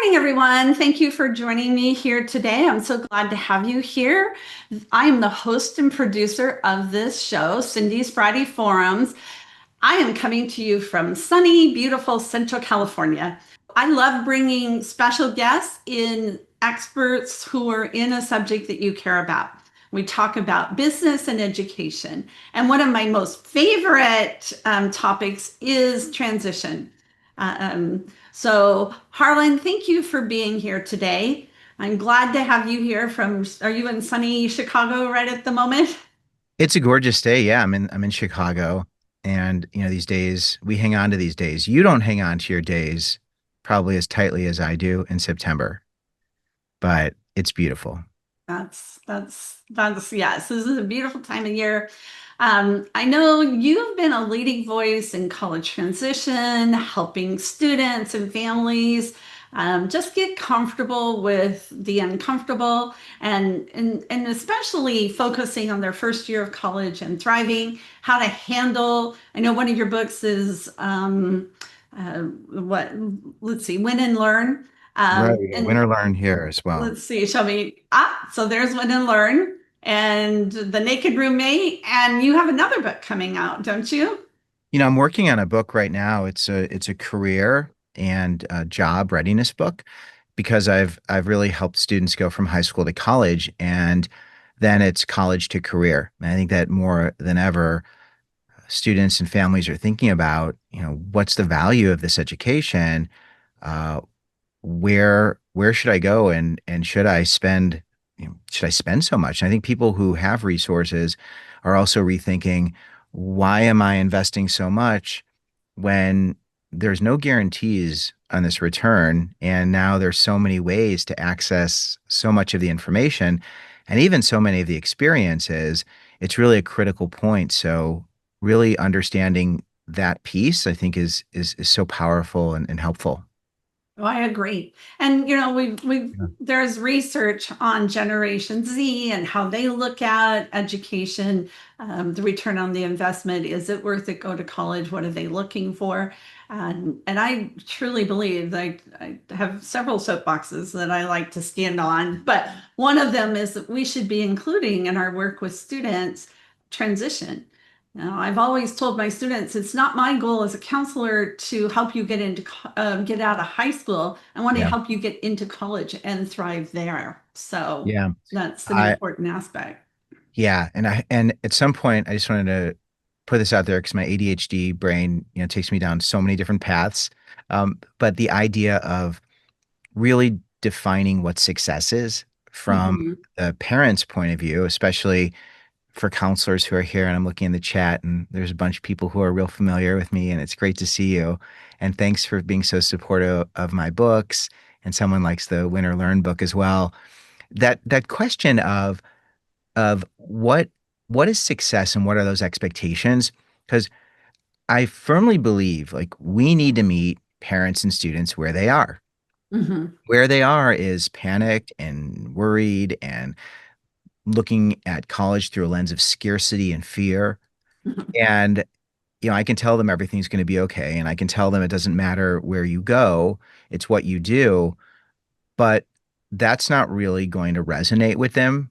morning, everyone. Thank you for joining me here today. I'm so glad to have you here. I am the host and producer of this show, Cindy's Friday Forums. I am coming to you from sunny, beautiful Central California. I love bringing special guests in, experts who are in a subject that you care about. We talk about business and education. And one of my most favorite topics is transition. Harlan, thank you for being here today. I'm glad to have you here are you in sunny Chicago right at the moment? It's a gorgeous day. Yeah, I'm in Chicago, and these days we hang on to these days. You don't hang on to your days probably as tightly as I do in September, but it's beautiful. That's yes. This is a beautiful time of year. I know you've been a leading voice in college transition, helping students and families just get comfortable with the uncomfortable, and especially focusing on their first year of college and thriving. How to handle. I know one of your books is what? Let's see, Win and Learn. Right. Win And or learn here as well. let's see, shall we? So there's Win and Learn and The Naked Roommate. And you have another book coming out, don't you? I'm working on a book right now. It's a career and job readiness book because I've really helped students go from high school to college, and then it's college to career. And I think that more than ever, students and families are thinking about, what's the value of this education? Uh, where should I go, and should I spend so much? And I think people who have resources are also rethinking, why am I investing so much when there's no guarantees on this return? And now there's so many ways to access so much of the information and even so many of the experiences. It's really a critical point. So really understanding that piece, I think, is so powerful and helpful. Oh, I agree. And we there's research on Generation Z and how they look at education, the return on the investment. Is it worth it? Go to college? What are they looking for? And I truly believe that I have several soapboxes that I like to stand on, but one of them is that we should be including in our work with students transition. Now, I've always told my students it's not my goal as a counselor to help you get out of high school. I want to Yeah. help you get into college and thrive there. So Yeah. that's an I important aspect. Yeah, and at some point I just wanted to put this out there because my ADHD brain, takes me down so many different paths. But the idea of really defining what success is from Mhm. the parent's point of view, especially for counselors who are here, and I'm looking in the chat, and there's a bunch of people who are real familiar with me, and it's great to see you. And thanks for being so supportive of my books. And someone likes the Win or Learn book as well. That question of what is success and what are those expectations? Because I firmly believe, like, we need to meet parents and students where they are. Mhm. Where they are is panicked and worried and looking at college through a lens of scarcity and fear. Mhm. And I can tell them everything's going to be okay, and I can tell them it doesn't matter where you go, it's what you do. But that's not really going to resonate with them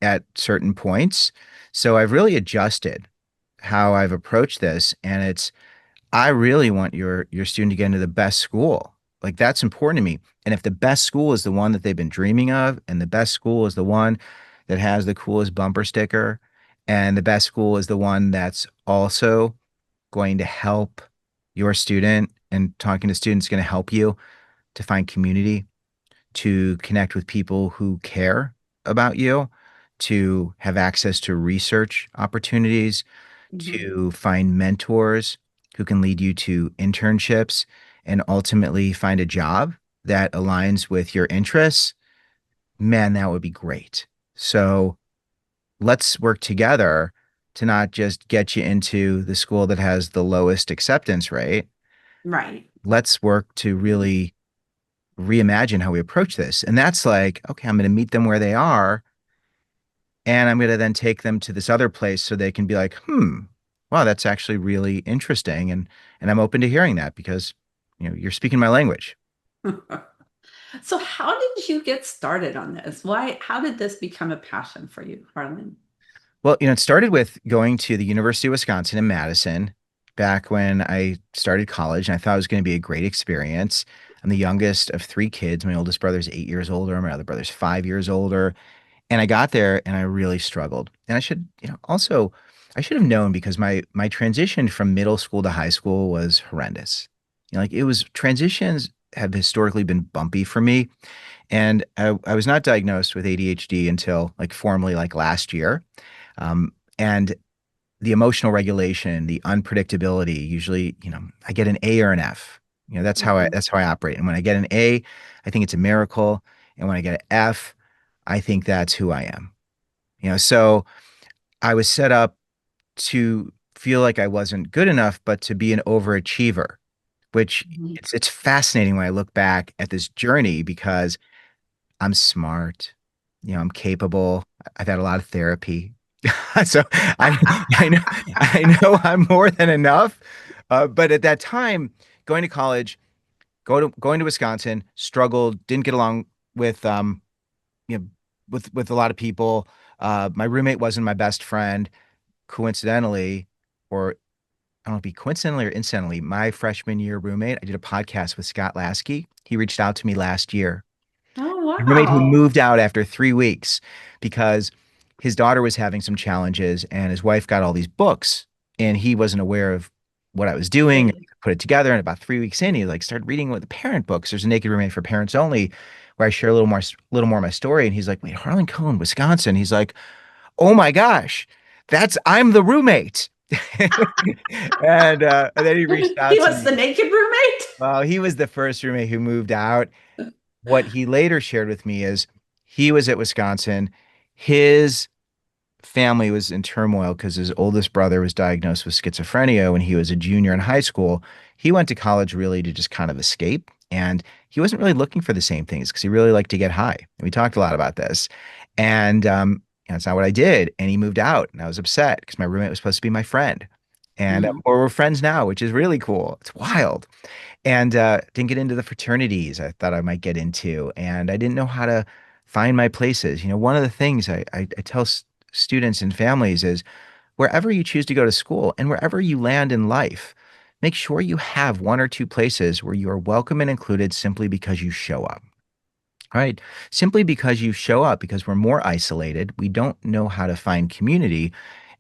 at certain points. So I've really adjusted how I've approached this, and I really want your student to get into the best school. Like, that's important to me. And if the best school is the one that they've been dreaming of, and the best school is the one that has the coolest bumper sticker, and the best school is the one that's also going to help your student, and talking to students is going to help you to find community, to connect with people who care about you, to have access to research opportunities, Mhm. to find mentors who can lead you to internships, and ultimately find a job that aligns with your interests. Man, that would be great. So let's work together to not just get you into the school that has the lowest acceptance rate. Right. Let's work to really reimagine how we approach this. And that's like, okay, I'm going to meet them where they are. And I'm going to then take them to this other place so they can be like, wow, that's actually really interesting. And I'm open to hearing that because, you're speaking my language. So how did you get started on this? How did this become a passion for you, Harlan? Well, it started with going to the University of Wisconsin in Madison back when I started college, and I thought it was going to be a great experience. I'm the youngest of three kids. My oldest brother's 8 years older. My other brother's 5 years older. And I got there and I really struggled. And I should, also, I should have known because my transition from middle school to high school was horrendous. Like it was transitions have historically been bumpy for me. And I was not diagnosed with ADHD until like formally like last year. And the emotional regulation, the unpredictability, usually, I get an A or an F. Mhm. That's how I operate. And when I get an A, I think it's a miracle. And when I get an F, I think that's who I am. So I was set up to feel like I wasn't good enough, but to be an overachiever, which Mhm. it's fascinating when I look back at this journey because I'm smart, I'm capable. I've had a lot of therapy. So I know I'm more than enough. But at that time, going to college, going to Wisconsin, struggled, didn't get along with you know with a lot of people. My roommate wasn't my best friend. Coincidentally, or I don't know if it be coincidentally or incidentally, my freshman year roommate, I did a podcast with Scott Lasky. He reached out to me last year. Oh, My roommate who wow. moved out after 3 weeks because his daughter was having some challenges and his wife got all these books and he wasn't aware of what I was doing. Right. Put it together, and about 3 weeks in, he like started reading with the parent books. There's a Naked Roommate for Parents Only, where I share a little more of my story. And he's like, "Wait, Harlan Cohen, Wisconsin." He's like, "Oh my gosh, I'm the roommate." And then he reached He out to was me. the naked roommate? Well, he was the first roommate who moved out. What he later shared with me is he was at Wisconsin. His family was in turmoil because his oldest brother was diagnosed with schizophrenia when he was a junior in high school. He went to college really to just kind of escape. And he wasn't really looking for the same things because he really liked to get high. And we talked a lot about this. And that's not what I did. And he moved out. And I was upset because my roommate was supposed to be my friend. And Mhm. we're friends now, which is really cool. It's wild. And didn't get into the fraternities I thought I might get into. And I didn't know how to find my places. One of the things I tell students and families is wherever you choose to go to school and wherever you land in life, make sure you have one or two places where you are welcome and included simply because you show up. Right. Simply because you show up, because we're more isolated, we don't know how to find community.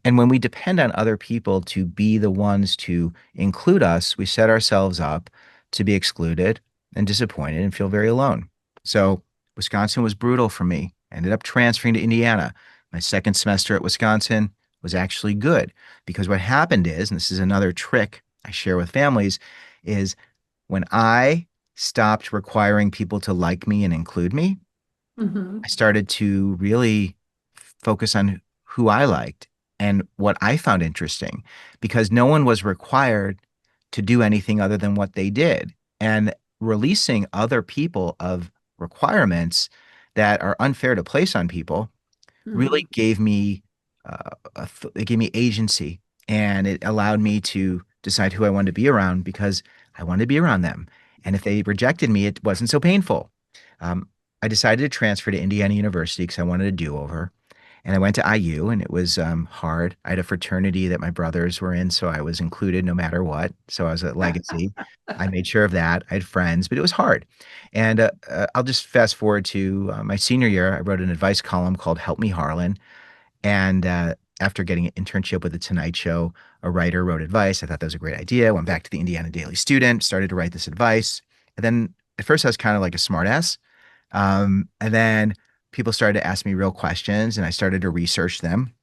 And when we depend on other people to be the ones to include us, we set ourselves up to be excluded and disappointed and feel very alone. So Wisconsin was brutal for me. I ended up transferring to Indiana. My second semester at Wisconsin was actually good because what happened is, and this is another trick I share with families, is when I stopped requiring people to like me and include me, I Mhm. started to really focus on who I liked and what I found interesting because no one was required to do anything other than what they did. And releasing other people of requirements that are unfair to place on people really Mhm. gave me it gave me agency and it allowed me to decide who I wanted to be around because I wanted to be around them. And if they rejected me, it wasn't so painful. Um, I decided to transfer to Indiana University because I wanted a do-over. And I went to IU and it was hard. I had a fraternity that my brothers were in, so I was included no matter what. So I was a legacy. I made sure of that. I had friends, but it was hard. And I'll just fast forward to my senior year. I wrote an advice column called Help Me Harlan. And after getting an internship with The Tonight Show, a writer wrote advice. I thought that was a great idea. Went back to the Indiana Daily Student, started to write this advice. And then at first I was kind of like a smartass. And then people started to ask me real questions and I started to research them.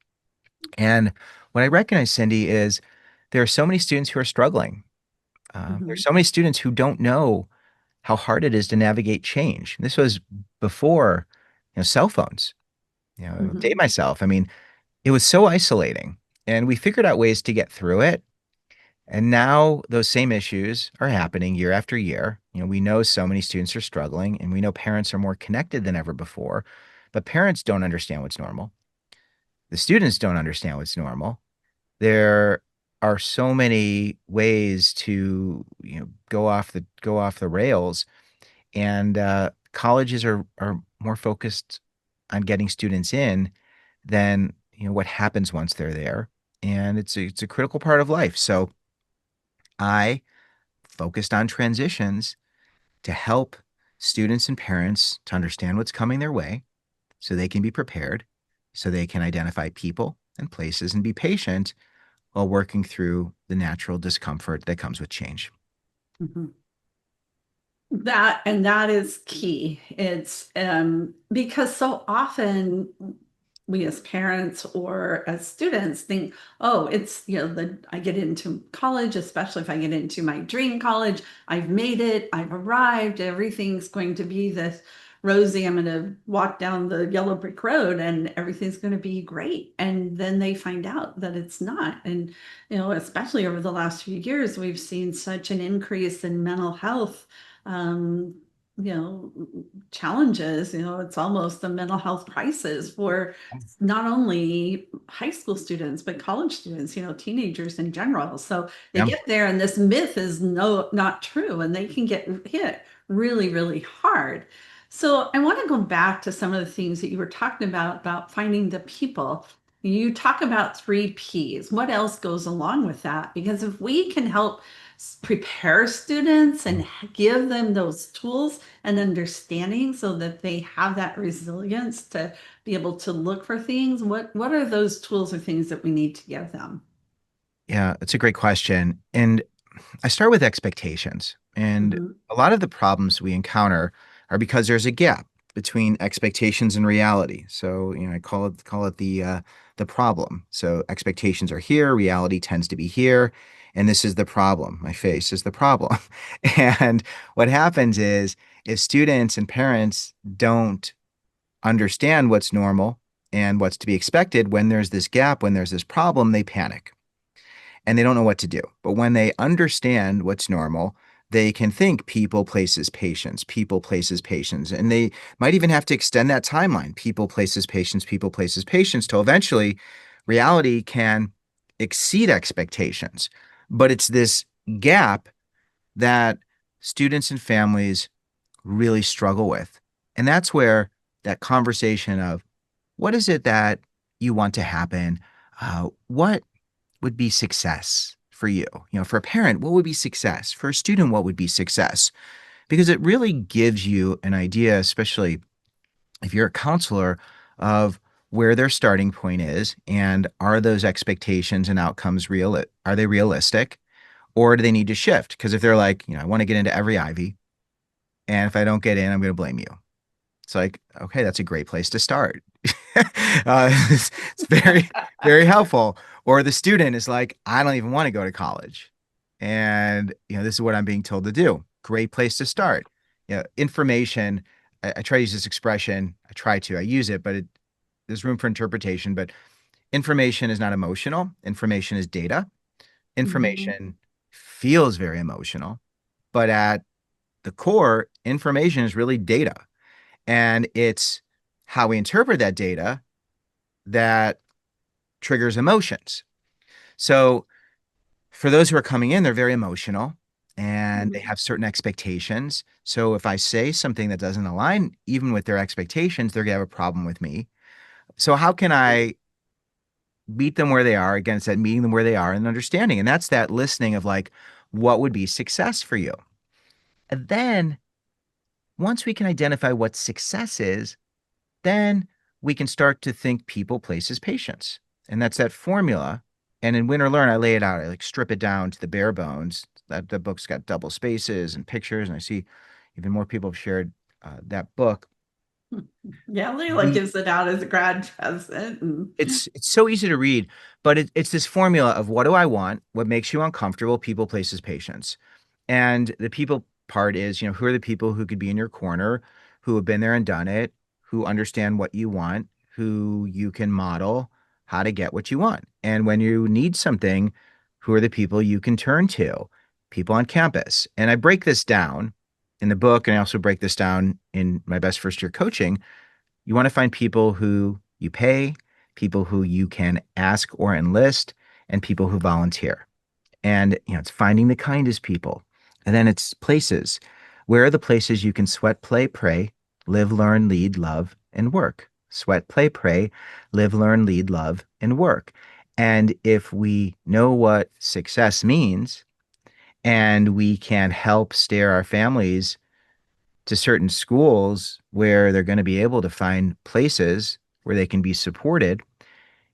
And what I recognize, Cindy, is there are so many students who are struggling. There's Mhm. so many students who don't know how hard it is to navigate change. This was before, cell phones. Date Mhm. myself. I mean, it was so isolating, and we figured out ways to get through it. And now those same issues are happening year after year. We know so many students are struggling, and we know parents are more connected than ever before, but parents don't understand what's normal. The students don't understand what's normal. There are so many ways to, go off the rails. And colleges are more focused on getting students in than what happens once they're there. And it's a critical part of life. So I focused on transitions to help students and parents to understand what's coming their way so they can be prepared, so they can identify people and places and be patient while working through the natural discomfort that comes with change. Mhm. That is key. It's because so often we as parents or as students think, oh, it's, I get into college, especially if I get into my dream college, I've made it, I've arrived, everything's going to be this rosy. I'm going to walk down the yellow brick road and everything's going to be great. And then they find out that it's not. And, especially over the last few years, we've seen such an increase in mental health um, you know, challenges. It's almost a mental health crisis for not only high school students, but college students, teenagers in general. So they Yeah. get there and this myth is not true, and they can get hit really, really hard. So I want to go back to some of the things that you were talking about finding the people. You talk about three P's. What else goes along with that? Because if we can help prepare students and give them those tools and understanding so that they have that resilience to be able to look for things, what are those tools or things that we need to give them? Yeah, it's a great question. And I start with expectations. And Mhm. a lot of the problems we encounter are because there's a gap between expectations and reality. So, I call it the problem. So expectations are here, reality tends to be here, and this is the problem. My face is the problem. And what happens is if students and parents don't understand what's normal and what's to be expected, when there's this gap, when there's this problem, they panic and they don't know what to do. But when they understand what's normal, they can think people, places, patience, people, places, patience. And they might even have to extend that timeline people, places, patience, till eventually reality can exceed expectations. But it's this gap that students and families really struggle with. And that's where that conversation of what is it that you want to happen? What would be success for you? For a parent, what would be success? For a student, what would be success? Because it really gives you an idea, especially if you're a counselor, of where their starting point is and are those expectations and outcomes real? Are they realistic? Or do they need to shift? Because if they're like, I want to get into every Ivy, and if I don't get in, I'm going to blame you. It's like, okay, that's a great place to start. It's very, very helpful. Or the student is like, I don't even want to go to college. And, this is what I'm being told to do. Great place to start. Information, I try to use this expression. I use it, but there's room for interpretation. But information is not emotional. Information is data. Mhm. Information feels very emotional, but at the core, information is really data. And it's how we interpret that data that triggers emotions. So for those who are coming in, they're very emotional and they Mhm. have certain expectations. So if I say something that doesn't align even with their expectations, they're going to have a problem with me. So how can I meet them where they are? Again, it's that meeting them where they are and understanding. And that's that listening of like, what would be success for you? And then once we can identify what success is, then we can start to think people, places, patience. And that's that formula. And in Win or Learn, I lay it out. I like strip it down to the bare bones. That the book's got double spaces and pictures, and I see even more people have shared that book. Yeah, Layla The gives it out as a grad present. And it's so easy to read, but it's this formula of what do I want, what makes you uncomfortable, people, places, patience. And the people part is, who are the people who could be in your corner, who have been there and done it, who understand what you want, who you can model how to get what you want. And when you need something, who are the people you can turn to? People on campus. And I break this down in the book, and I also break this down in my best first year coaching. You want to find people who you pay, people who you can ask or enlist, and people who volunteer. And it's finding the kindest people. And then it's places. Where are the places you can sweat, play, pray, live, learn, lead, love, and work? Sweat, play, pray, live, learn, lead, love, and work. And if we know what success means and we can help steer our families to certain schools where they're going to be able to find places where they can be supported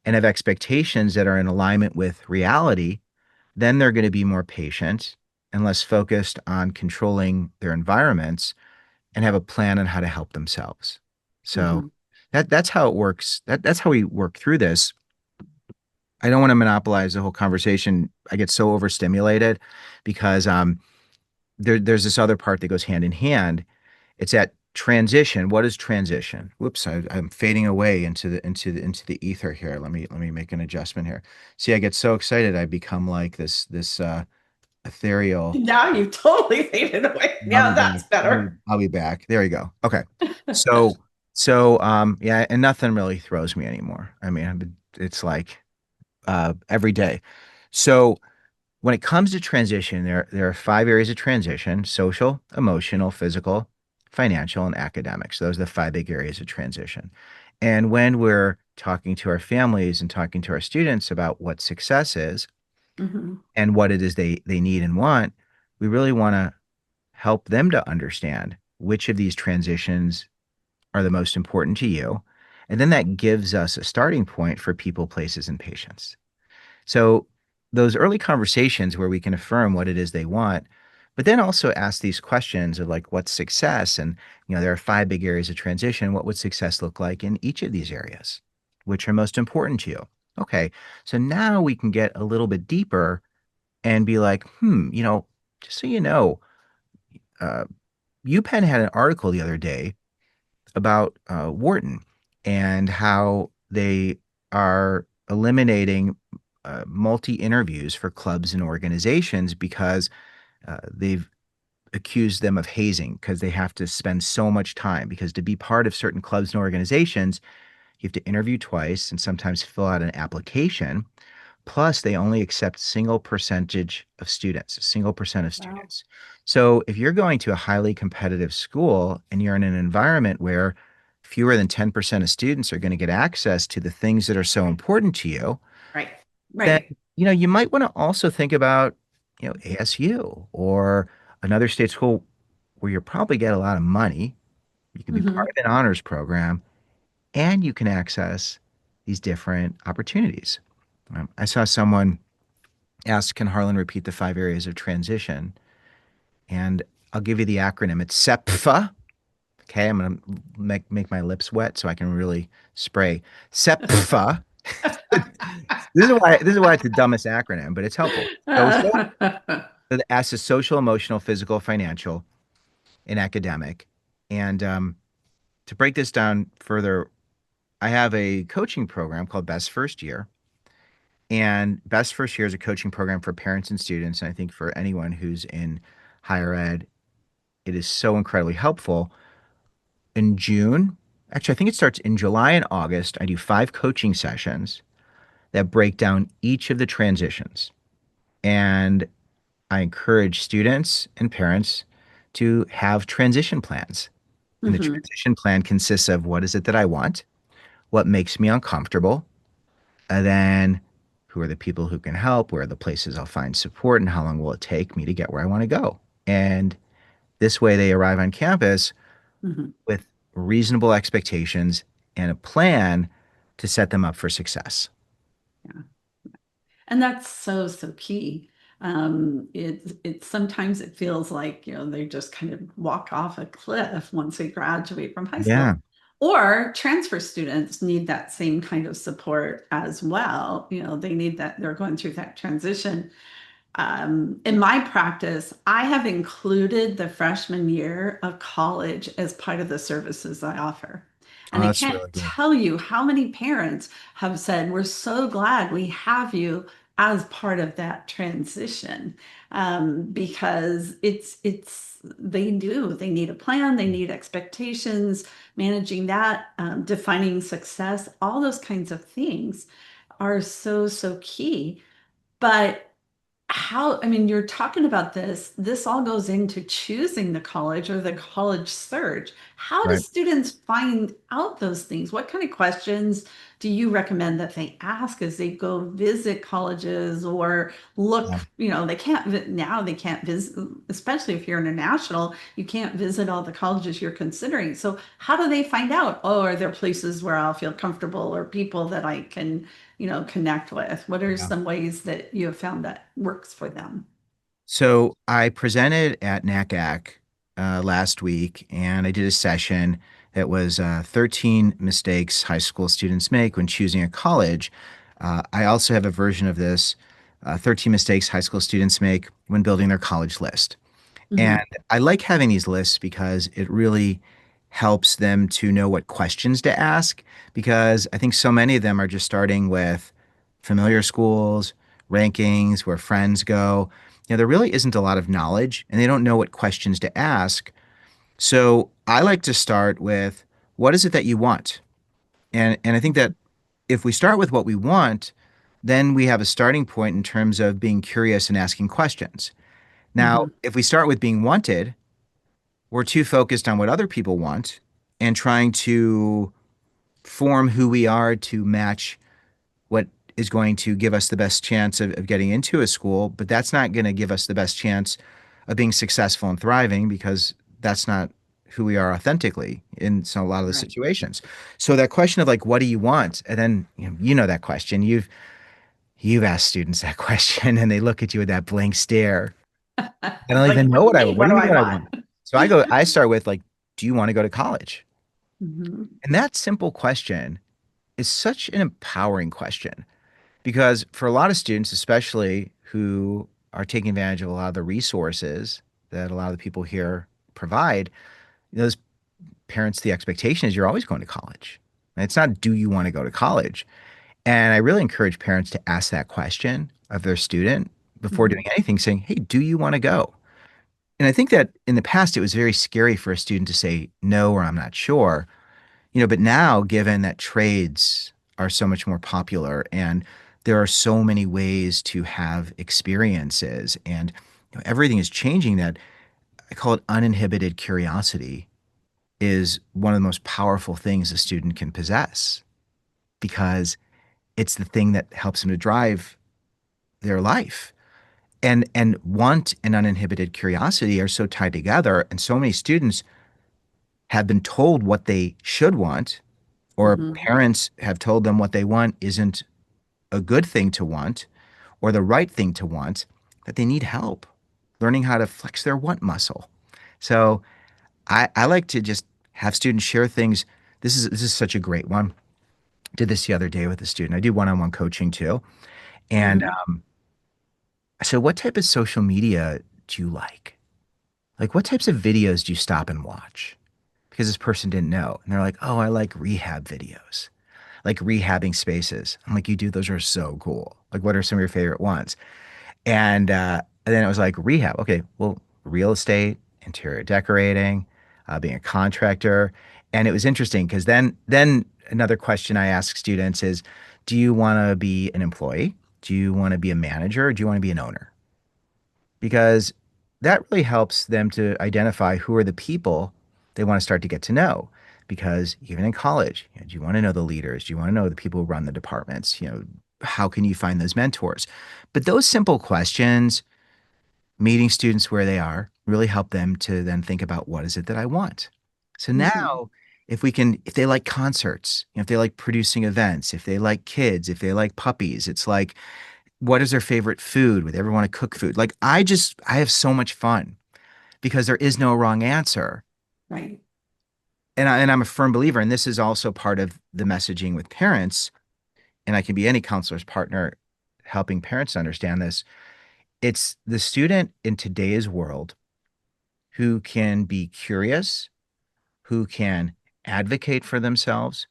and have expectations that are in alignment with reality, then they're going to be more patient and less focused on controlling their environments and have a plan on how to help themselves. So Mhm. that's how it works. That's how we work through this. I don't want to monopolize the whole conversation. I get so overstimulated because there's this other part that goes hand in hand. It's at transition. What is transition? Whoops, I'm fading away into the ether here. Let me make an adjustment here. See, I get so excited, I become like this ethereal. Now you totally faded away. I'll Yeah, be back. that's better. I'll be back. There you go. Okay. So yeah, and nothing really throws me anymore. I mean, it's like every day. So when it comes to transition, there are five areas of transition: social, emotional, physical, financial, and academic. So those are the five big areas of transition. And when we're talking to our families and talking to our students about what success is Mhm. and what it is they need and want, we really want to help them to understand which of these transitions are the most important to you. And then that gives us a starting point for people, places, and patience. So those early conversations where we can affirm what it is they want, but then also ask these questions of like, what's success? And, there are five big areas of transition. What would success look like in each of these areas? Which are most important to you? Okay. So now we can get a little bit deeper and be like, just so you know, uh, UPenn had an article the other day about Wharton and how they are eliminating multi interviews for clubs and organizations because they've accused them of hazing because they have to spend so much time. Because to be part of certain clubs and organizations, you have to interview twice and sometimes fill out an application. Plus, they only accept single percentage of students, a single percent of Wow. students. So if you're going to a highly competitive school and you're in an environment where fewer than 10% of students are going to get access to the things that are so important to you, Right. then, Right. you might want to also think about, ASU or another state school where you probably get a lot of money. You can be part Mhm. of an honors program and you can access these different opportunities. I saw someone ask, can Harlan repeat the five areas of transition? And I'll give you the acronym. It's SEPFA. Okay, I'm gonna make my lips wet so I can really spray. SEPFA. This is why it's the dumbest acronym, but it's helpful. Social. So the S is social, emotional, physical, financial, and academic. And to break this down further, I have a coaching program called Best First Year. And Best First Year is a coaching program for parents and students. And I think for anyone who's in higher ed, it is so incredibly helpful. In June, actually, I think it starts in July and August. I do 5 coaching sessions that break down each of the transitions. And I encourage students and parents to have transition plans. And the Mhm. transition plan consists of what is it that I want, what makes me uncomfortable, and then who are the people who can help, where are the places I'll find support, and how long will it take me to get where I want to go. And this way they arrive on campus Mhm. with reasonable expectations and a plan to set them up for success. Yeah. And that's so, so key. It sometimes it feels like, they just kind of walk off a cliff once they graduate from high Yeah. school. Or transfer students need that same kind of support as well. They need that, they're going through that transition. In my practice, I have included the freshman year of college as part of the services I offer. Oh, And I that's can't really good. tell you how many parents have said, we're so glad we have you as part of that transition. Because they need a plan, they need expectations, managing that, defining success, all those kinds of things are so, so key. But how, I mean, you're talking about this all goes into choosing the college or the college search. How do Right. students find out those things? What kind of questions do you recommend that they ask as they go visit colleges or look, Yeah. they can't, now they can't visit, especially if you're international, you can't visit all the colleges you're considering. So how do they find out? Oh, are there places where I'll feel comfortable or people that I can connect with? What are Yeah. some ways that you have found that works for them? So I presented at NACAC last week, and I did a session that was 13 mistakes high school students make when choosing a college. I also have a version of this, 13 mistakes high school students make when building their college list. And Hmm. I like having these lists because it really helps them to know what questions to ask. Because I think so many of them are just starting with familiar schools, rankings, where friends go. There really isn't a lot of knowledge and they don't know what questions to ask. So I like to start with what is it that you want? And I think that if we start with what we want, then we have a starting point in terms of being curious and asking questions. Now, Hmm. if we start with being wanted, we're too focused on what other people want and trying to form who we are to match what is going to give us the best chance of getting into a school, but that's not going to give us the best chance of being successful and thriving because that's not who we are authentically in a lot of the Right. situations. So that question of like, what do you want? And then you know that question. You've asked students that question and they look at you with that blank stare. I don't Like, even what know do you what I want. mean? What What do do you I mean what I want? want? So I start with like, do you want to go to college? Hmm. And that simple question is such an empowering question because for a lot of students, especially who are taking advantage of a lot of the resources that a lot of the people here provide, those parents, the expectation is you're always going to college. And it's not, do you want to go to college? And I really encourage parents to ask that question of their student before Hmm. doing anything, saying, hey, do you want to go? And I think that in the past, it was very scary for a student to say no or I'm not sure. But now, given that trades are so much more popular and there are so many ways to have experiences and everything is changing, that I call it uninhibited curiosity is one of the most powerful things a student can possess because it's the thing that helps them to drive their life. And want and uninhibited curiosity are so tied together, and so many students have been told what they should want, or Hmm. parents have told them what they want isn't a good thing to want or the right thing to want, that they need help learning how to flex their want muscle. So I like to just have students share things. This is such a great one. Did this the other day with a student. I do one-on-one coaching too. And Hmm. I said, what type of social media do you like? Like, what types of videos do you stop and watch? Because this person didn't know. And they're like, oh, I like rehab videos, like rehabbing spaces. I'm like, you do? Those are so cool. Like, what are some of your favorite ones? And then it was like rehab. Okay, well, real estate, interior decorating, being a contractor. And it was interesting because then another question I ask students is, do you want to be an employee? Do you want to be a manager? Or do you want to be an owner? Because that really helps them to identify who are the people they want to start to get to know. Because even in college, do you want to know the leaders? Do you want to know the people who run the departments? How can you find those mentors? But those simple questions, meeting students where they are, really help them to then think about what is it that I want. So Hmm. now, if they like concerts, if they like producing events, if they like kids, if they like puppies, it's like, what is their favorite food? Would they ever want to cook food? Like I have so much fun because there is no wrong answer. Right. And I'm a firm believer, and this is also part of the messaging with parents, and I can be any counselor's partner helping parents understand this. It's the student in today's world who can be curious, who can advocate for themselves,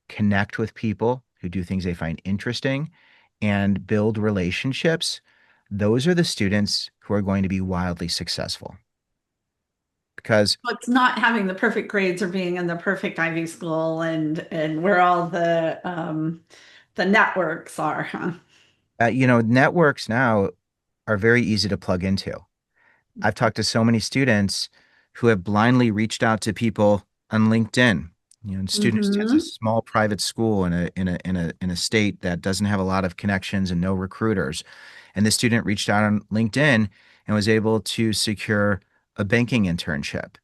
connect with people who do things they find interesting, and build relationships. Those are the students who are going to be wildly successful because Well, it's not having the perfect grades or being in the perfect Ivy school and where all the networks are, huh? networks now. are very easy to plug into. I've talked to so many students who have blindly reached out to people on LinkedIn. You know, and student attends a Mm-hmm. small private school in a state that doesn't have a lot of connections and no recruiters. And this student reached out on LinkedIn and was able to secure a banking internship.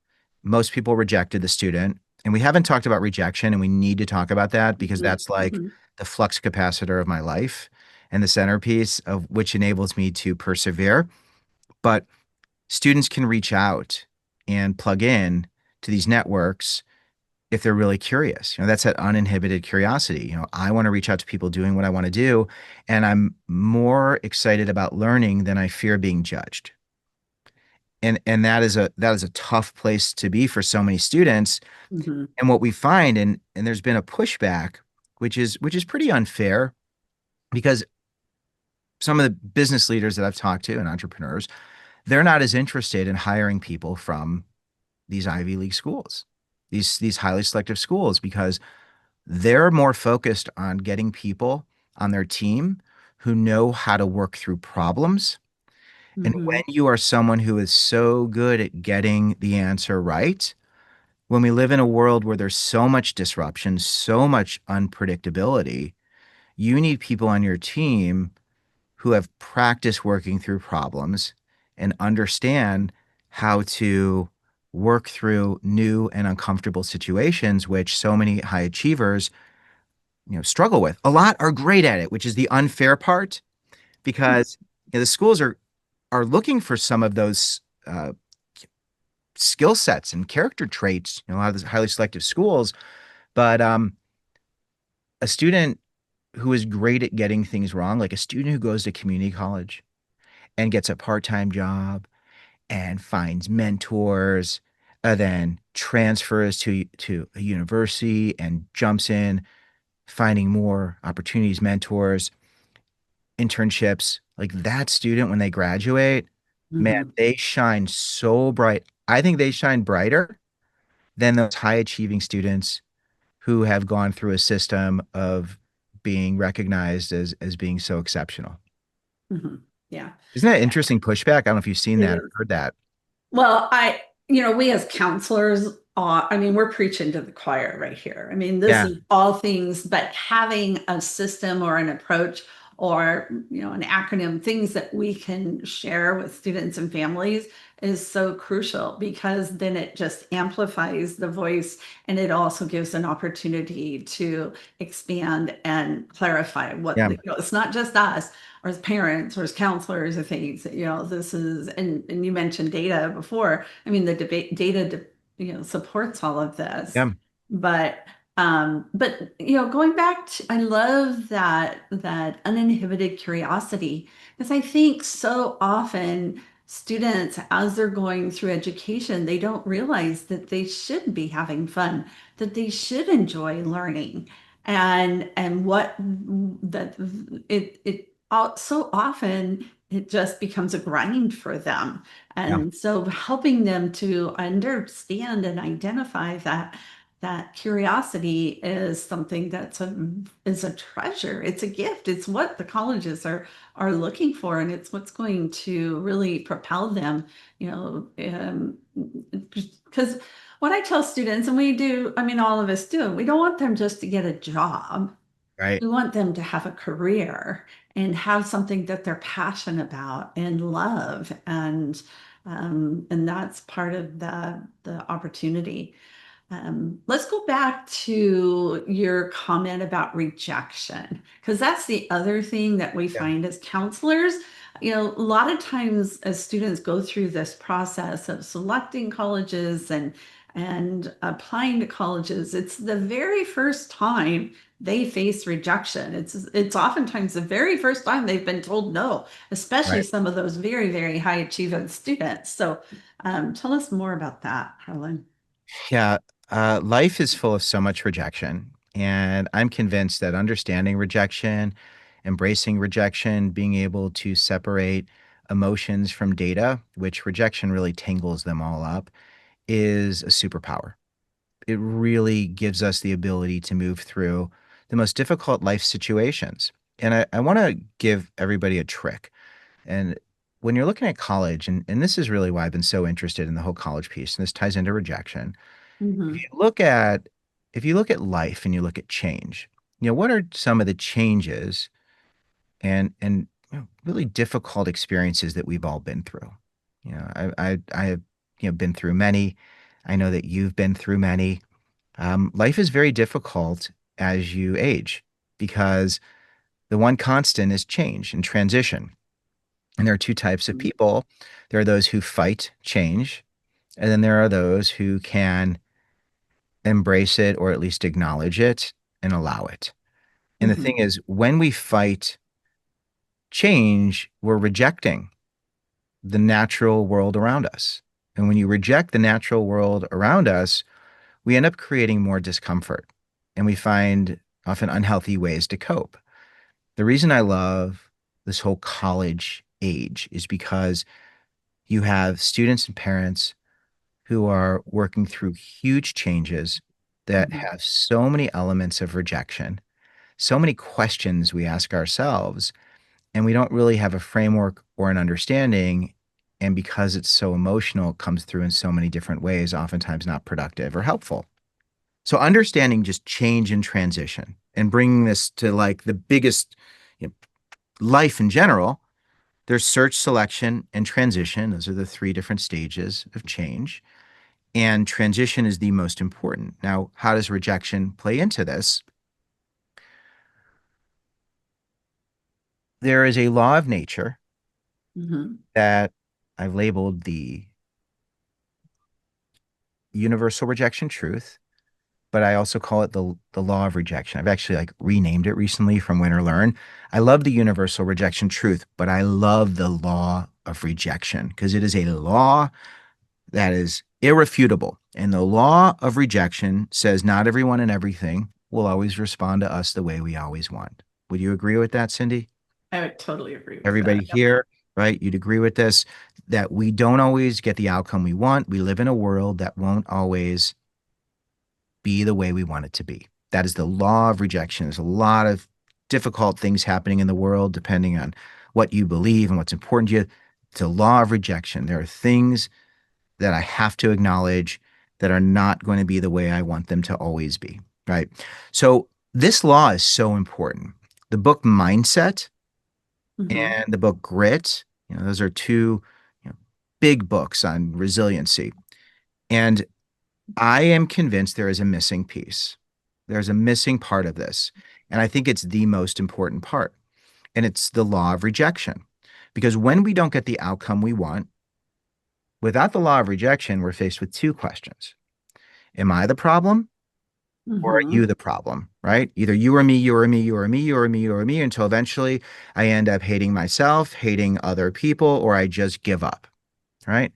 Most people rejected the student. And we haven't talked about rejection, and we need to talk about that because that's like Mm-hmm. the flux capacitor of my life and the centerpiece of which enables me to persevere. But students can reach out and plug in to these networks if they're really curious. You know, that's that uninhibited curiosity. You know, I want to reach out to people doing what I want to do, and I'm more excited about learning than I fear being judged. And that is a tough place to be for so many students. Mm-hmm. And what we find, and there's been a pushback, which is pretty unfair because some of the business leaders that I've talked to and entrepreneurs, they're not as interested in hiring people from these Ivy League schools, these highly selective schools, because they're more focused on getting people on their team who know how to work through problems. And Mm-hmm. when you are someone who is so good at getting the answer right, when we live in a world where there's so much disruption, so much unpredictability, you need people on your team who have practiced working through problems and understand how to work through new and uncomfortable situations, which so many high achievers, struggle with. A lot are great at it, which is the unfair part, because the schools are looking for some of those skill sets and character traits. A lot of these highly selective schools, but a student who is great at getting things wrong, like a student who goes to community college and gets a part-time job and finds mentors, then transfers to a university and jumps in, finding more opportunities, mentors, internships. Like that student, when they graduate, man, Mm-hmm. they shine so bright. I think they shine brighter than those high achieving students who have gone through a system of being recognized as being so exceptional. Mm-hmm. Yeah. Isn't that interesting pushback? I don't know if you've seen It that or is. heard that. Well, we as counselors, we're preaching to the choir right here. I mean, this Yeah. is all things, but having a system or an approach or, an acronym, things that we can share with students and families is so crucial because then it just amplifies the voice and it also gives an opportunity to expand and clarify what, Yeah. it's not just us or as parents or as counselors or things, this is, and you mentioned data before. I mean, the debate data, supports all of this, Yeah. but going back to, I love that uninhibited curiosity because I think so often students, as they're going through education, they don't realize that they should be having fun, that they should enjoy learning, and what that so often it just becomes a grind for them. Yeah. And so helping them to understand and identify that curiosity is something is a treasure. It's a gift. It's what the colleges are looking for, and it's what's going to really propel them, because what I tell students, and we do, I mean, all of us do, we don't want them just to get a job. Right. We want them to have a career and have something that they're passionate about and love, and that's part of the opportunity. Let's go back to your comment about rejection, because that's the other thing that we Yeah. find as counselors. A lot of times as students go through this process of selecting colleges and applying to colleges, it's the very first time they face rejection. It's oftentimes the very first time they've been told no, especially Right. some of those very, very high achieving students. So tell us more about that, Harlan. Yeah. Life is full of so much rejection. And I'm convinced that understanding rejection, embracing rejection, being able to separate emotions from data, which rejection really tangles them all up, is a superpower. It really gives us the ability to move through the most difficult life situations. And I want to give everybody a trick. And when you're looking at college, and this is really why I've been so interested in the whole college piece, and this ties into rejection. If Hmm. you look at if you look at life and you look at change, what are some of the changes and really difficult experiences that we've all been through? I have been through many. I know that you've been through many. Life is very difficult as you age because the one constant is change and transition. And there are two types of people. There are those who fight change, and then there are those who can embrace it or at least acknowledge it and allow it. And the Hmm. thing is, when we fight change, we're rejecting the natural world around us. And when you reject the natural world around us, we end up creating more discomfort and we find often unhealthy ways to cope. The reason I love this whole college age is because you have students and parents who are working through huge changes that Hmm. have so many elements of rejection, so many questions we ask ourselves, and we don't really have a framework or an understanding. And because it's so emotional, it comes through in so many different ways, oftentimes not productive or helpful. So understanding just change and transition and bringing this to like the biggest, you know, life in general, there's search, selection, and transition. Those are the three different stages of change. And transition is the most important. Now, how does rejection play into this? There is a law of nature Hmm. that I've labeled the universal rejection truth, but I also call it the law of rejection. I've actually like renamed it recently from Win or Learn. I love the universal rejection truth, but I love the law of rejection because it is a law that is irrefutable. And the law of rejection says not everyone and everything will always respond to us the way we always want. Would you agree with that, Cyndy? I would totally agree with that. Everybody here, right? You'd agree with this that we don't always get the outcome we want. We live in a world that won't always be the way we want it to be. That is the law of rejection. There's a lot of difficult things happening in the world depending on what you believe and what's important to you. It's a law of rejection. There are things that I have to acknowledge that are not going to be the way I want them to always be, right? So this law is so important. The book Mindset Hmm. and the book Grit, those are two big books on resiliency. And I am convinced there is a missing piece. There's a missing part of this. And I think it's the most important part. And it's the law of rejection. Because when we don't get the outcome we want, without the law of rejection, we're faced with two questions. Am I the problem or are Hmm. you the problem? Right? Either you or me, you or me, you or me, you or me, you or me, until eventually I end up hating myself, hating other people, or I just give up. Right?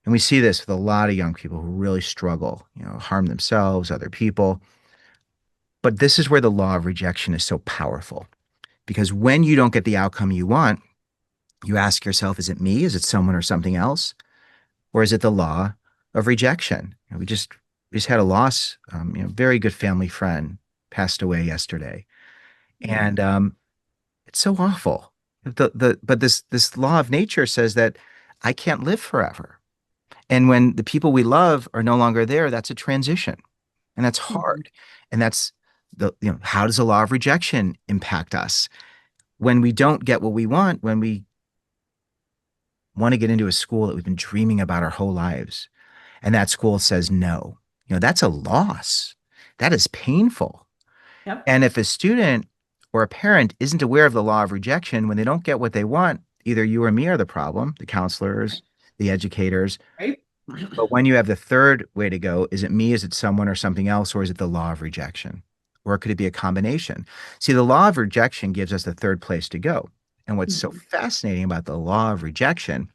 And we see this with a lot of young people who really struggle, harm themselves, other people. But this is where the law of rejection is so powerful because when you don't get the outcome you want, you ask yourself, is it me? Is it someone or something else? Or is it the law of rejection? We just had a loss. Very good family friend passed away yesterday, and it's so awful. But this law of nature says that I can't live forever, and when the people we love are no longer there, that's a transition, and that's Hmm. hard, and that's how does the law of rejection impact us when we don't get what we want, when we want to get into a school that we've been dreaming about our whole lives and that school says no, that's a loss. That is painful. Yep. And if a student or a parent isn't aware of the law of rejection, when they don't get what they want, either you or me are the problem, the counselors, the educators. Right. But when you have the third way to go, is it me, is it someone or something else, or is it the law of rejection? Or could it be a combination? See, the law of rejection gives us the third place to go. And what's so Mhm. fascinating about the law of rejection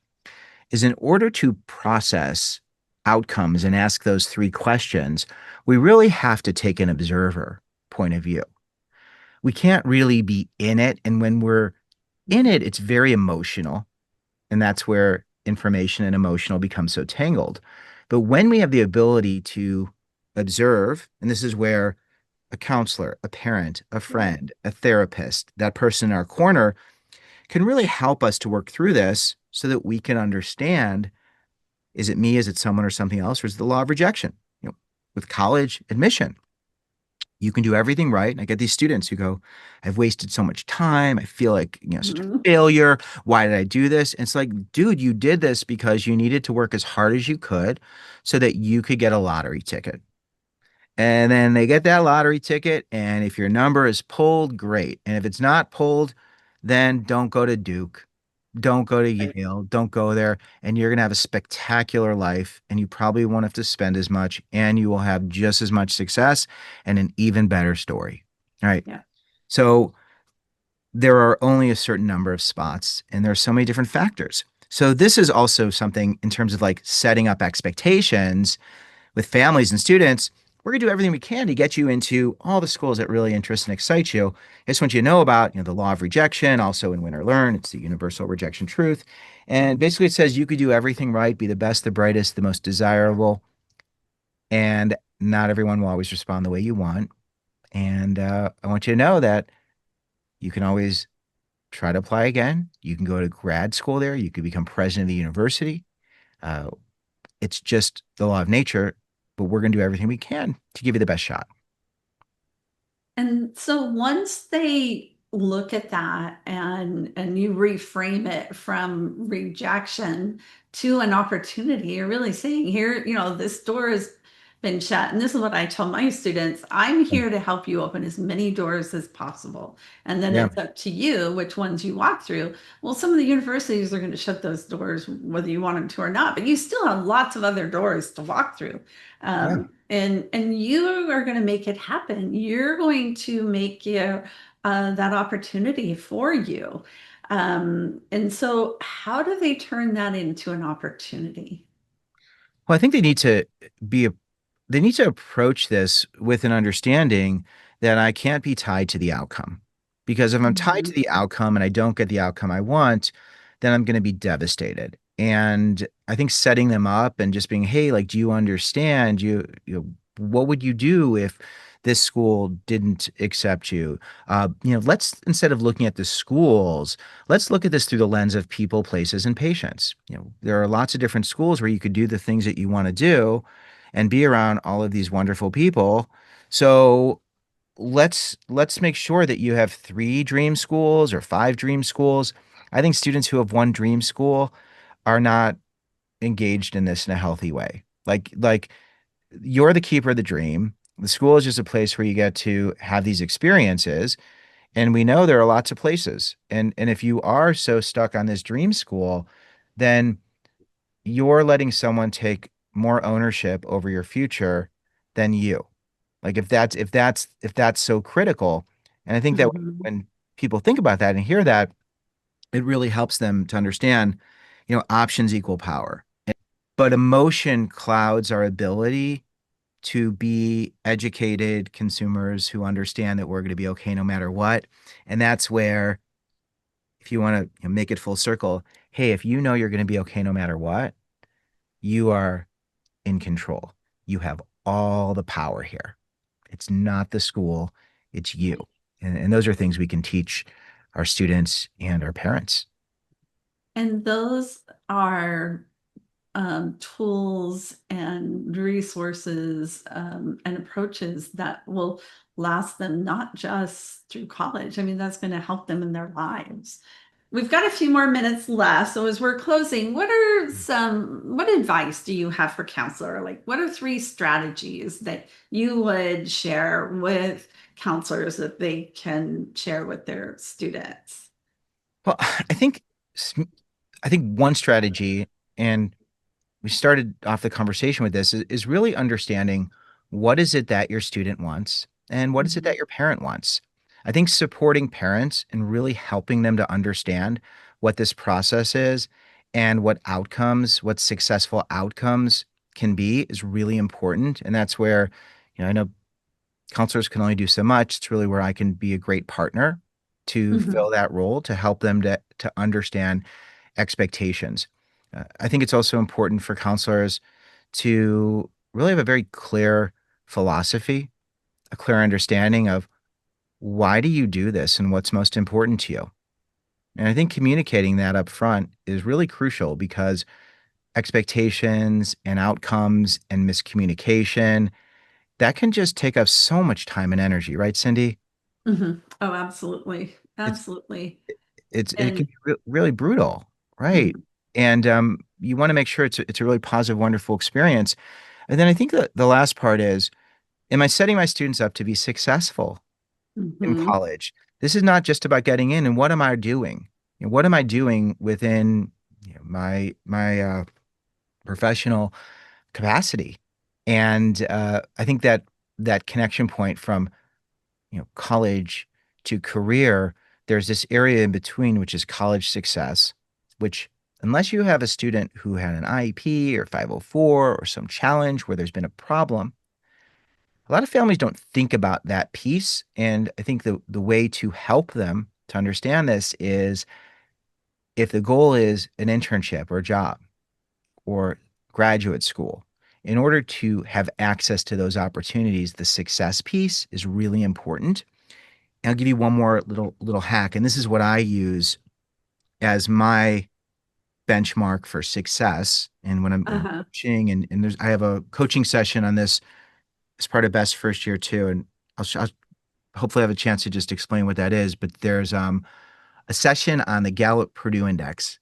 is in order to process outcomes and ask those three questions, we really have to take an observer point of view. We can't really be in it. And when we're in it, it's very emotional. And that's where information and emotional become so tangled. But when we have the ability to observe, and this is where a counselor, a parent, a friend, a therapist, that person in our corner can really help us to work through this so that we can understand, is it me, is it someone or something else, or is it the law of rejection? With college admission, you can do everything right. And I get these students who go, I've wasted so much time. I feel like, such a Mhm. failure. Why did I do this? And it's like, dude, you did this because you needed to work as hard as you could so that you could get a lottery ticket. And then they get that lottery ticket. And if your number is pulled, great. And if it's not pulled, then don't go to Duke. Don't go to Yale. Don't go there. And you're going to have a spectacular life. And you probably won't have to spend as much. And you will have just as much success and an even better story. All right. Yeah. So there are only a certain number of spots, and there are so many different factors. So this is also something in terms of like setting up expectations with families and students. We're going to do everything we can to get you into all the schools that really interest and excite you. I just want you to know about, the law of rejection, also in Win or Learn. It's the universal rejection truth. And basically it says you could do everything right, be the best, the brightest, the most desirable, and not everyone will always respond the way you want. And I want you to know that you can always try to apply again. You can go to grad school there. You could become president of the university. Uh, it's just the law of nature, but we're going to do everything we can to give you the best shot. And so once they look at that and you reframe it from rejection to an opportunity, you're really saying here, this door has been shut. And this is what I tell my students, I'm here to help you open as many doors as possible. And then Yeah. it's up to you which ones you walk through. Well, some of the universities are going to shut those doors whether you want them to or not, but you still have lots of other doors to walk through. Yeah. And you are going to make it happen. You're going to make that opportunity for you. And so, how do they turn that into an opportunity? Well, I think be they need to approach this with an understanding that I can't be tied to the outcome. Because if I'm tied to Mhm. the outcome and I don't get the outcome I want, then I'm going to be devastated. And I think setting them up and just being, hey, like, do you understand? What would you do if this school didn't accept you? Let's, instead of looking at the schools, let's look at this through the lens of people, places, and patients. There are lots of different schools where you could do the things that you want to do and be around all of these wonderful people. So let's make sure that you have three dream schools or five dream schools. I think students who have one dream school are not engaged in this in a healthy way. Like you're the keeper of the dream. The school is just a place where you get to have these experiences. And we know there are lots of places. And if you are so stuck on this dream school, then you're letting someone take more ownership over your future than you. Like if that's so critical. And I think that Mhm. when people think about that and hear that, it really helps them to understand, options equal power. But emotion clouds our ability to be educated consumers who understand that we're going to be okay no matter what. And that's where, if you want to make it full circle, hey, if you know you're going to be okay no matter what, you are in control. You have all the power here. It's not the school, it's you. And those are things we can teach our students and our parents. And those are tools and resources and approaches that will last them not just through college. I mean, that's going to help them in their lives. We've got a few more minutes left. So as we're closing, what advice do you have for counselor? Like, what are three strategies that you would share with counselors that they can share with their students? Well, I think one strategy, and we started off the conversation with this, is really understanding what is it that your student wants and what is it Mhm. that your parent wants. I think supporting parents and really helping them to understand what this process is and what successful outcomes can be is really important. And that's where, I know counselors can only do so much. It's really where I can be a great partner to Mhm. fill that role, to help them to understand expectations. I think it's also important for counselors to really have a very clear philosophy, a clear understanding of why do you do this and what's most important to you. And I think communicating that up front is really crucial because expectations and outcomes and miscommunication, that can just take up so much time and energy, right, Cindy? Oh, absolutely. It's Absolutely. it can And be really brutal, right? mhm, And you want to make sure it's a really positive, wonderful experience. And then I think that the last part is, am I setting my students up to be successful in mhm, college? This is not just about getting in, and what am I doing? What am I doing within my professional capacity? And I think that that connection point from college to career, there's this area in between, which is college success, which unless you have a student who had an IEP or 504 or some challenge where there's been a problem, a lot of families don't think about that piece. And I think the way to help them to understand this is if the goal is an internship or a job or graduate school, in order to have access to those opportunities, the success piece is really important. And I'll give you one more little hack, and this is what I use as my benchmark for success. And when I'm uh-huh. coaching, and I have a coaching session on this as part of Best First Year too, and I'll hopefully have a chance to just explain what that is. But there's a session on the Gallup Purdue Index,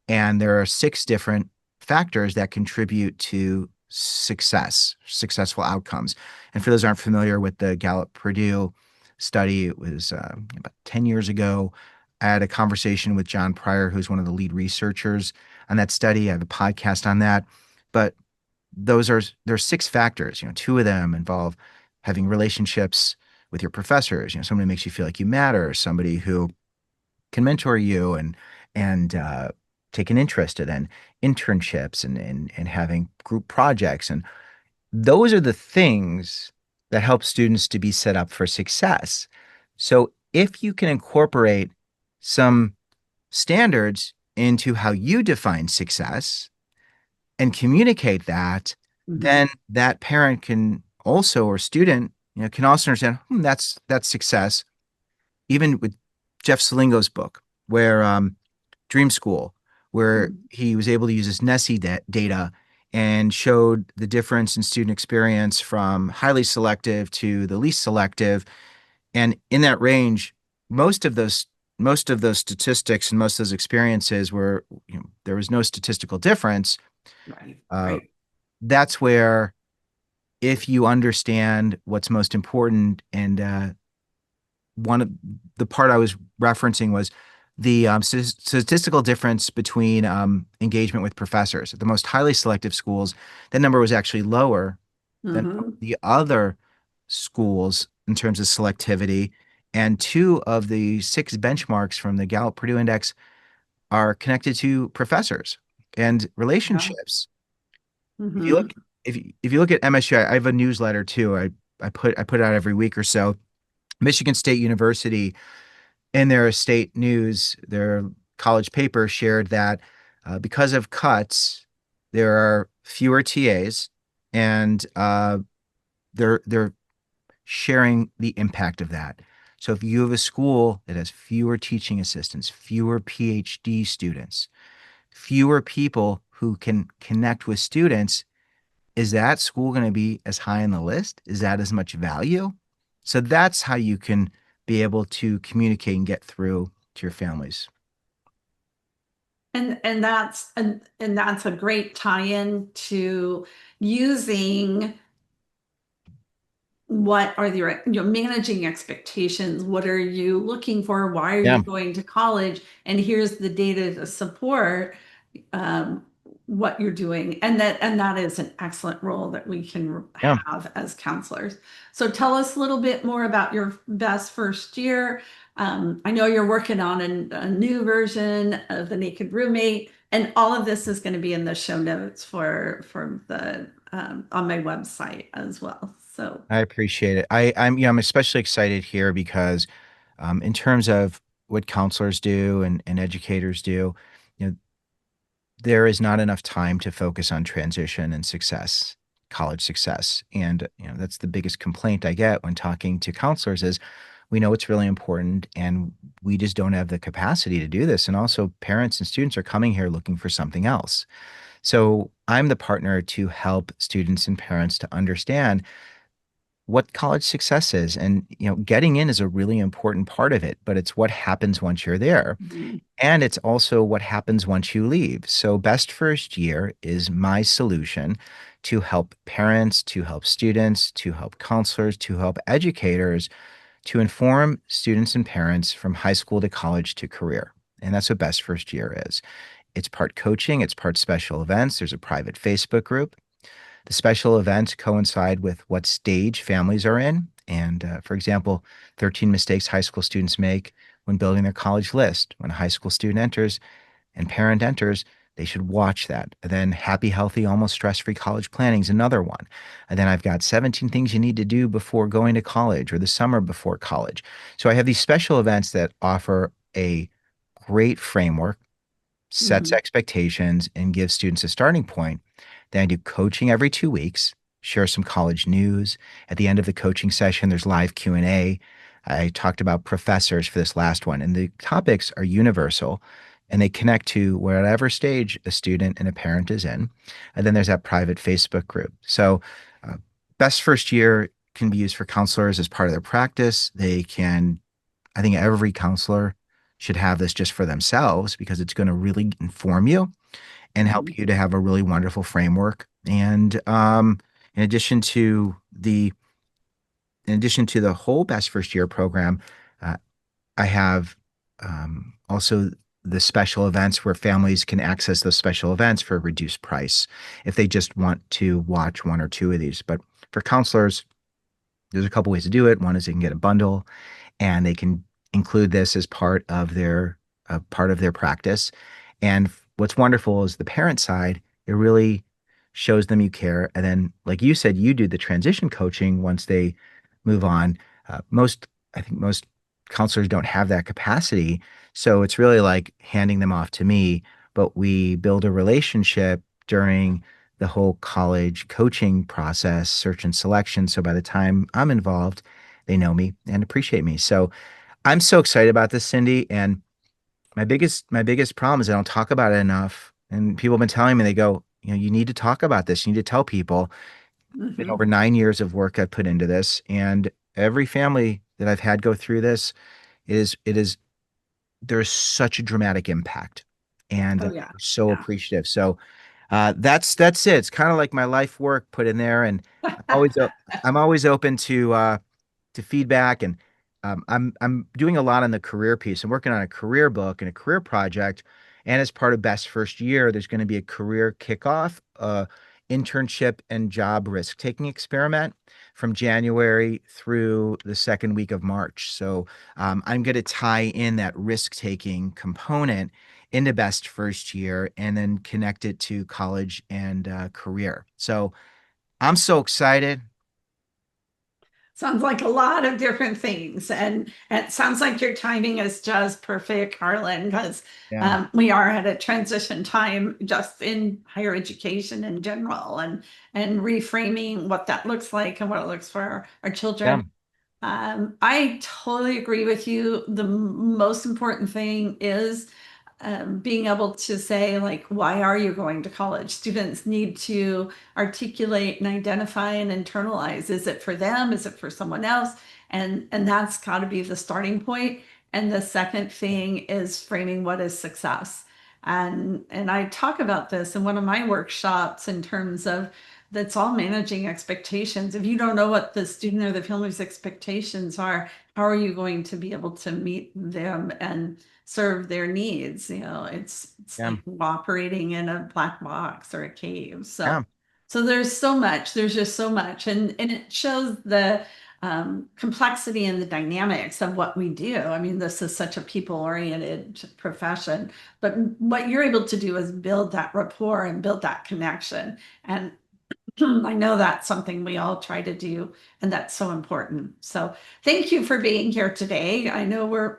and there are six different factors that contribute to successful outcomes. And for those who aren't familiar with the Gallup Purdue study, it was about 10 years ago. I had a conversation with John Pryor, who's one of the lead researchers on that study. I have a podcast on that. But there's six factors. Two of them involve having relationships with your professors. Somebody who makes you feel like you matter, somebody who can mentor you and take an interest, and then internships and having group projects. And those are the things that help students to be set up for success. So if you can incorporate some standards into how you define success and communicate that, then Mhm. that parent can also, or student, can also understand, that's success. Even with Jeff Salingo's book, where Dream School, where Mhm. he was able to use his NESI data and showed the difference in student experience from highly selective to the least selective. And in that range, most of those most of those statistics and most of those experiences were, there was no statistical difference. Right. Uh, Right. that's where, if you understand what's most important, and one of the part I was referencing was the statistical difference between engagement with professors. At the most highly selective schools, that number was actually lower than Mhm. the other schools in terms of selectivity. And two of the six benchmarks from the Gallup Purdue Index are connected to professors and Yeah. relationships. If you look, Mhm. if you look at MSU, I have a newsletter too. I put out every week or so. Michigan State University, in their state news, their college paper shared that because of cuts, there are fewer TAs, and they're sharing the impact of that. So if you have a school that has fewer teaching assistants, fewer PhD students, fewer people who can connect with students, is that school going to be as high on the list? Is that as much value? So that's how you can be able to communicate and get through to your families. And that's a great tie-in to using what are your managing expectations, what are you looking for, why are Yeah. you going to college, and here's the data to support um, what you're doing, and that is an excellent role that we can Yeah. have as counselors. So tell us a little bit more about your best first year. I know you're working on a new version of the Naked Roommate, and all of this is going to be in the show notes for the on my website as well. So I appreciate it. I'm especially excited here because in terms of what counselors do and educators do, you know, there is not enough time to focus on transition and success, college success. And that's the biggest complaint I get when talking to counselors is, We know it's really important, and we just don't have the capacity to do this. And also, parents and students are coming here looking for something else. So I'm the partner to help students and parents to understand what college success is. And, getting in is a really important part of it, but it's what happens once you're there. Mhm. And it's also what happens once you leave. So, Best First Year is my solution to help parents, to help students, to help counselors, to help educators, to inform students and parents from high school to college to career. And that's what Best First Year is. It's part coaching, it's part special events. There's a private Facebook group. The special events coincide with what stage families are in. And for example, 13 mistakes high school students make when building their college list. When a high school student enters and parent enters, they should watch that. And then Happy, Healthy, Almost Stress-Free College Planning is another one. And then I've got 17 things you need to do before going to college or the summer before college. So I have these special events that offer a great framework, sets Mhm. expectations, and gives students a starting point. Then I do coaching every 2 weeks, share some college news. At the end of the coaching session, there's live Q&A. I talked about professors for this last one, and the topics are universal, and they connect to whatever stage a student and a parent is in. And then there's that private Facebook group. So, uh, Best First Year can be used for counselors as part of their practice. I think every counselor should have this just for themselves because it's going to really inform you and help Mhm. you to have a really wonderful framework. And in addition to the in addition to the whole Best First Year program, uh, I have also the special events where families can access those special events for a reduced price if they just want to watch one or two of these. But for counselors, there's a couple ways to do it. One is they can get a bundle and they can include this as part of their practice. And what's wonderful is the parent side, it really shows them you care. And then, like you said, you do the transition coaching once they move on. I think most counselors don't have that capacity. So it's really like handing them off to me, but we build a relationship during the whole college coaching process, search and selection. So by the time I'm involved, they know me and appreciate me. So I'm so excited about this, Cyndy. And my biggest problem is I don't talk about it enough. And people have been telling me, they go, you need to talk about this. You need to tell people. Been Mhm. over 9 years of work I've put into this. And every family that I've had go through this it is there's such a dramatic impact. And Oh yeah. so Yeah. appreciative. So that's it. It's kind of like my life work put in there. And I'm always o- I'm always open to feedback, and I'm doing a lot on the career piece. I'm working on a career book and a career project, and as part of Best First Year, there's going to be a career kickoff, internship and job risk taking experiment from January through the second week of March. So I'm going to tie in that risk taking component into Best First Year and then connect it to college and career. So I'm so excited. Sounds like a lot of different things. And it sounds like your timing is just perfect, Harlan, because Yeah. we are at a transition time just in higher education in general and reframing what that looks like and what it looks for our Yeah. children. I totally agree with you. The most important thing is being able to say, like, why are you going to college? Students need to articulate and identify and internalize. Is it for them? Is it for someone else? And that's got to be the starting point. And the second thing is framing what is success. And I talk about this in one of my workshops in terms of that's all managing expectations. If you don't know what the student or the family's expectations are, how are you going to be able to meet them and serve their needs? It's Yeah. like operating in a black box or a cave. Yeah. So there's so much. There's just so much, and it shows the complexity and the dynamics of what we do. I mean, this is such a people-oriented profession, but what you're able to do is build that rapport and build that connection. And I know that's something we all try to do, and that's so important. So thank you for being here today. I know we're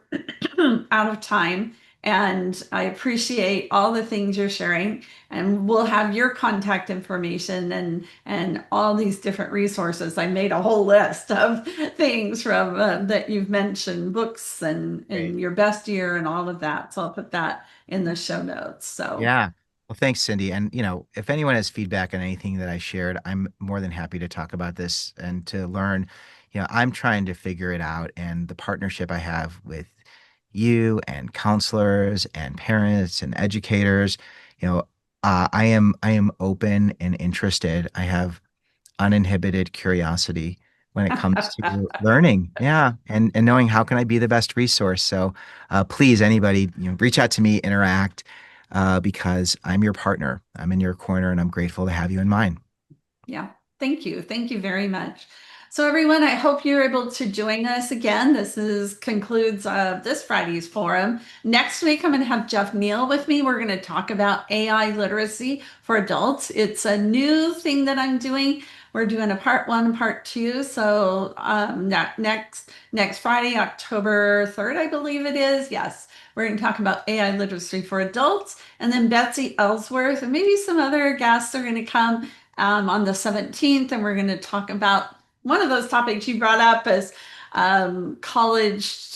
out of time, And I appreciate all the things you're sharing. And we'll have your contact information and all these different resources. I made a whole list of things from that you've mentioned, books Great. and your best year and all of that. So I'll put that in the show notes. So Yeah. Well, thanks, Cindy. And if anyone has feedback on anything that I shared, I'm more than happy to talk about this and to learn. I'm trying to figure it out, and the partnership I have with you and counselors and parents and educators, I am open and interested. I have uninhibited curiosity when it comes to learning. Yeah. And knowing how can I be the best resource. So please, anybody, reach out to me, interact, because I'm your partner. I'm in your corner and I'm grateful to have you in mine. yeah, thank you. Thank you very much. So everyone, I hope you're able to join us again. This is concludes this Friday's forum. Next week, I'm going to have Jeff Neal with me. We're going to talk about AI literacy for adults. It's a new thing that I'm doing. We're doing a part one, part two. So next Friday, October 3rd, I believe it is. Yes, we're going to talk about AI literacy for adults. And then Betsy Ellsworth and maybe some other guests are going to come on the 17th, and we're going to talk about one of those topics you brought up as college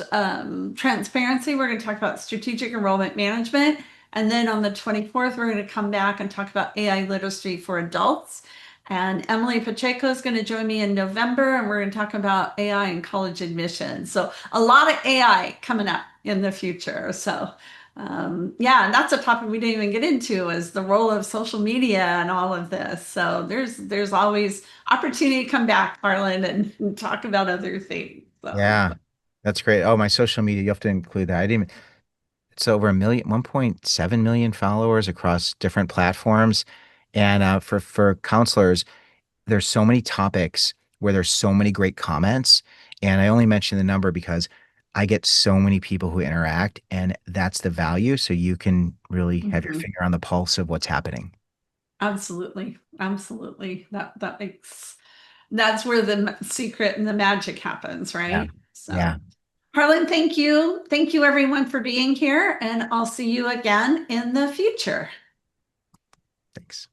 transparency. We're going to talk about strategic enrollment management. And then on the 24th, we're going to come back and talk about AI literacy for adults. And Emily Pacheco is going to join me in November, and we're going to talk about AI and college admissions. So a lot of AI coming up in the future. So yeah, and that's a topic we didn't even get into is the role of social media and all of this. So there's always opportunity to come back, Harlan, and talk about other things. So Yeah. That's great. Oh, my social media, you have to include that. I didn't even, it's over 1.7 million followers across different platforms. And for counselors, there's so many topics where there's so many great comments. And I only mention the number because I get so many people who interact, and that's the value. So you can really have your mhm. finger on the pulse of what's happening. Absolutely, absolutely. That makes that's where the secret and the magic happens, Yeah. right? Yeah. So Harlan, thank you everyone for being here, and I'll see you again in the future. Thanks.